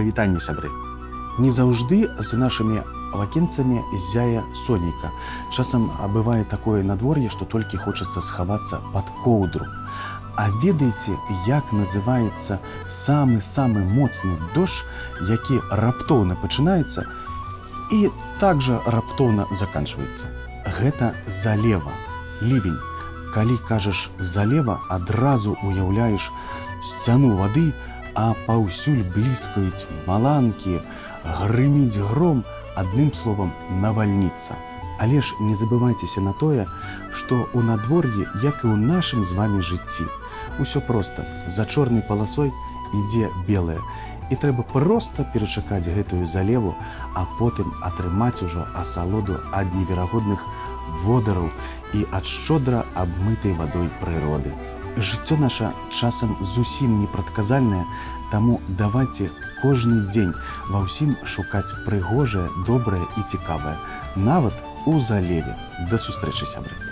прывітанне, сябры. Не заўжды за нашымі вакенцамі ззяе сонейка. Часам бывае такое надвор'е, што толькі хочацца схавацца пад коўдру. А ведаеце, як называецца самы-самы моцны дождж, які раптоўна пачынаецца і так жа раптоўна заканчваецца? Гэта залева, лівень. Калі кажаш залева, адразу уяўляеш сцяну вады, а паўсюль бліскаюць маланкі, грыміць гром, адным словам, навальніца. Але ж не забывайцеся на тое, што ў надвор'і, як і ў нашым з вамі жыцці, усё проста, за чорнай паласой ідзе белае. І трэба проста перачакаць гэтую залеву, а потым атрымаць ужо асалоду ад неверагодных водараў і ад шчодра абмытай вадой прыроды. Жыццё наша часам зусім непрадказальнае, таму давайце кожны дзень ва ўсім шукаць прыгожае, добрае і цікавае, нават у залеве. Да сустрэчы, сябры!